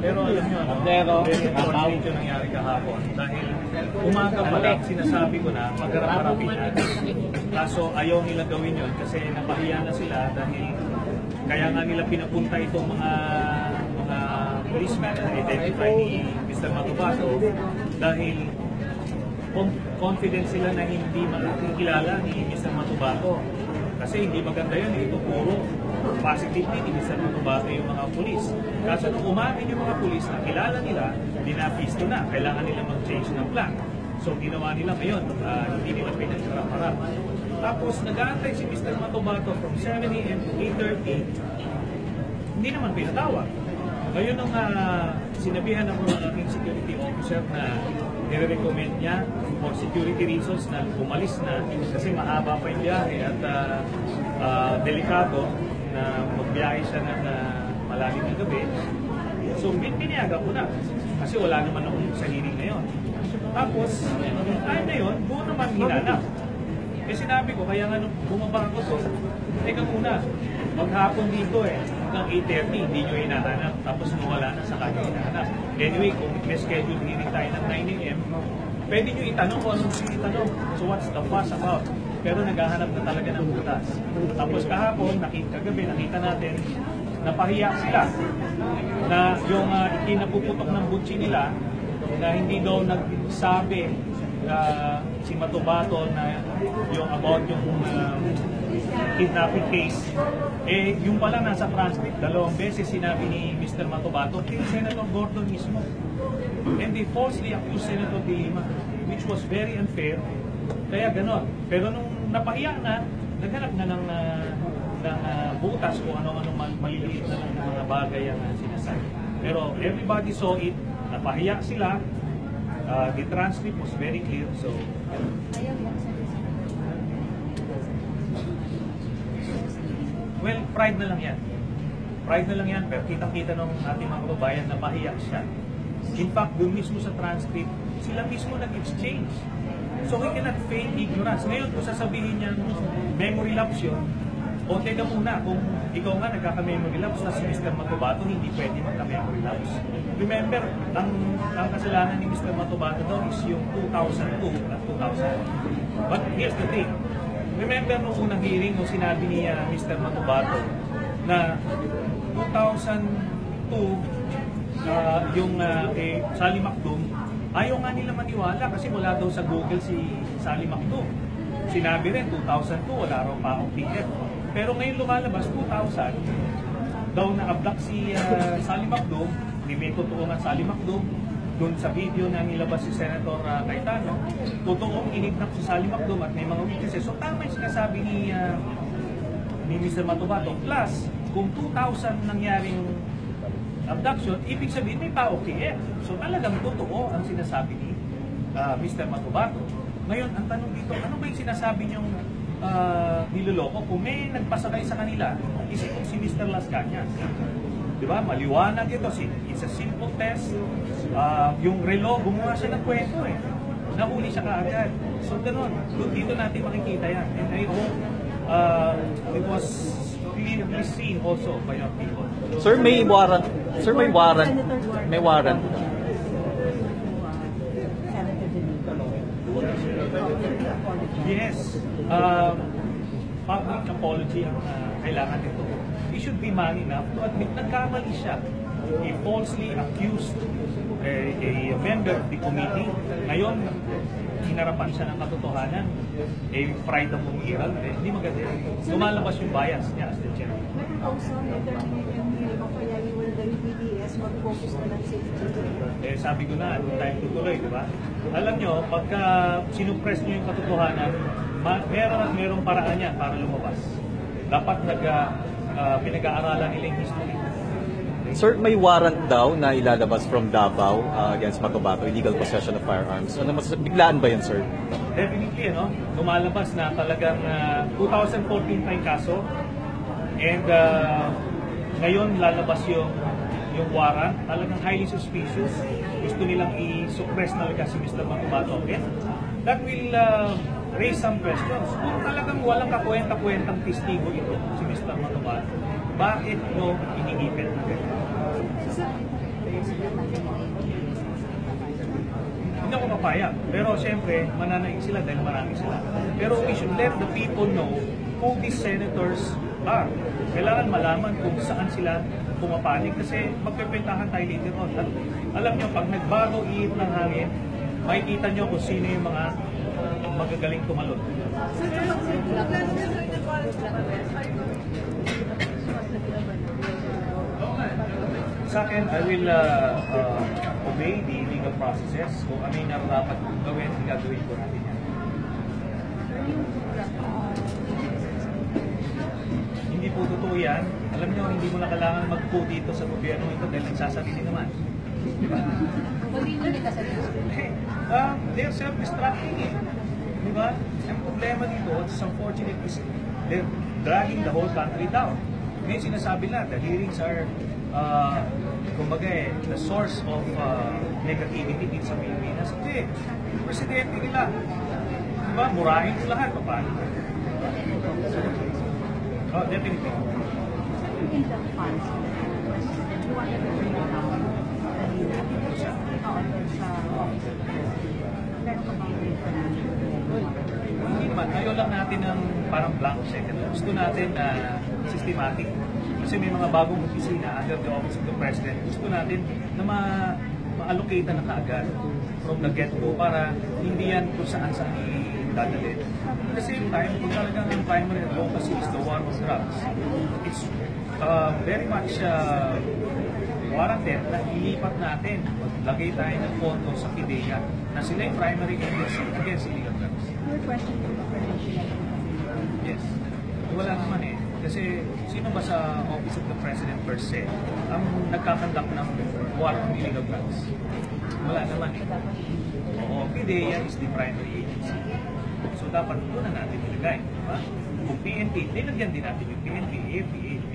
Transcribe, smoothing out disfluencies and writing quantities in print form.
Pero alam nyo, very unfortunate yung nangyari kahapon. Dahil umaga pa lang, sinasabi ko na magharap-harapin. Kaso ayaw nila gawin yun kasi napahiya na sila dahil kaya nga nila pinapunta itong mga policemen na identify ni Mr. Matubato dahil confident sila na hindi makikilala ni Mr. Matubato. Kasi hindi maganda yun, ito puro positively ni Mr. Matubato yung mga pulis. Kaso nung umamin yung mga pulis na kilala nila, dinapisto na, kailangan nila mag-change ng plan. So ginawa nila ngayon, hindi nila pinagharap-harap. Tapos nag-aantay si Mr. Matubato from 7 AM to 8:30, hindi naman pinatawag. Ngayon nung sinabihan ako ng aking security officer na nire-recommend niya for security reasons na umalis na kasi mahaba pa yung biyahe at delikado na magbiyahe siya ng malalim na gabi. So pinayagan ko na kasi wala naman akong sa hearing ngayon. Tapos, yung time na yun, buo naman hinanap. Eh sinabi ko, kaya nga nung bumaba ako, so, teka muna, maghapon dito hanggang 8:30, hindi nyo hinahanap. Tapos nung wala na, saka nyo hinahanap. Anyway, kung may schedule hearing tayo ng 9 AM, pwede nyo itanong kung anong itanong. So what's the fuss about? Pero naghahanap na talaga ng butas. Tapos kahapon, kagabi, nakita natin, napahiya sila na yung ikinapuputok ng butsi nila na hindi daw nagsabi si Matubato na yung about yung kidnapping case. Eh, yung pala nasa transcript, 2 beses sinabi ni Mr. Matubato kay Senator Gordon mismo. And they falsely accused Senator De Lima, which was very unfair. Kaya ganon. Pero nung napahiya na, naghanap na ng butas kung ano-ano maliliit na ng mga bagay ang sinasabi. Pero everybody saw it, napahiya sila, the transcript was very clear, so... Well, pride na lang yan. Pride na lang yan, pero kitang-kita ng ating mga kababayan na mahiya siya. In fact, doon mismo sa transcript, sila mismo nag-exchange. So we cannot feign ignorance. Ngayon, kung sasabihin niya, memory lapse yun, o teka muna, kung ikaw nga nagkaka-memory lapse na si Mr. Matubato, hindi pwede magka-memory lapse. Remember, ang kasalanan ni Mr. Matubato daw is yung 2002 at 2001. But here's the thing. Remember nung unang hearing, nung sinabi ni Mr. Matubato na 2002, yung Sally Macdum, ayaw nga nila maniwala kasi wala daw sa Google si Sally Macdum. Sinabi rin, 2002, wala raw pa akong PF. Pero ngayon lumalabas, 2000, daw na-abduct si Sally Macdum, hindi may totoo nga Sally Macdum, doon sa video na nilabas si Senator Cayetano, totoong inidnap si Sally Macdum at may mga witnesses. So tama yung sinasabi ni Mr. Matubato. Plus, kung 2000 nangyaring abduction, ibig sabihin may pa-OKF. So talagang totoo ang sinasabi ni Mr. Matubato. Ngayon, ang tanong dito, ano ba yung sinasabi niyong niloloko? Kung may nagpasakay sa kanila, isipin si Mr. Las Cañas. Diba? Maliwanag ito. It's a simple test. Yung relo, gumawa siya ng kwento Nahuli siya kaagad. So ganun. Dito natin makikita yan. And I hope it was clearly seen also by our people. Sir, may warrant. Sir, may warrant. May warrant. Yes. Public apology ang kailangan nito. He should be man enough to admit nagkamali siya. He falsely accused a member of the committee. Ngayon, hinarapan siya ng katotohanan. Pride ang umiiral. Hindi maganda. Lumalabas yung bias niya as the chairman. Sabi ko na, time tutuloy, di ba? Alam nyo, pagka sinupress nyo yung katotohanan, merong paraan yan para lumabas. Dapat pinag-aaralan nila yung history. Sir, may warrant daw na ilalabas from Davao against Matubato, illegal possession of firearms. Ano biglaan ba yan, sir? Definitely, lumalabas na talagang 2014 pa yung kaso. And ngayon lalabas yung warrant. Talagang highly suspicious. Gusto nilang i-suppress talaga si Mr. Matubato. And that will raise some questions. Kung talagang walang kakwenta-kwentang testigo ito, si Mr. Matubato, bakit no inigipin? papayag. Pero siyempre, mananaig sila dahil marami sila. Pero we should let the people know who these senators are. Kailangan malaman kung saan sila pumapanig kasi magpipentahan tayo later on. At alam nyo, pag nagbago ihip ng hangin, makikita nyo kung sino yung mga magagaling tumalon. Sa akin, I will obey the legal processes. Kung ano yung nararapat gawin, gagawin ko natin yan. Hindi po totoo yan. Alam nyo, hindi mo na kailangan mag-po dito sa gobyerno ito dahil nagsasarili naman. Diba? They're self-destructing eh. Diba? Ang problema dito, what's unfortunate is they're dragging the whole country down. Ngayon sinasabi na, the hearings are kumbaga the source of negativity dito sa Pilipinas. Hindi. Presidente nila. Diba? Murahin ko lahat. Paano? Oh, definitely. Hindi naman. Ayaw lang natin ng parang blank check. Gusto natin na systematic. Kasi may mga bagong opisina under the office of the President. Gusto natin na ma-allocate na kaagad from the get-go para hindi yan kung saan-saan dadalhin. At the same time, kung talagang ang primary advocacy is the war on drugs, it's very much warranted na ilipat natin. Maglagay tayo ng pondo sa PIDEA na sila yung primary agency against illegal drugs. Yes. Wala naman eh. Kasi sino ba sa Office of the President per se ang nagkakandak ng war on illegal drugs? Wala naman eh. Oo, PIDEA is the primary agency. So dapat doon na natin ilagay. Diba? Kung PNP, nilagyan din natin yung PNP, AFP, AFP.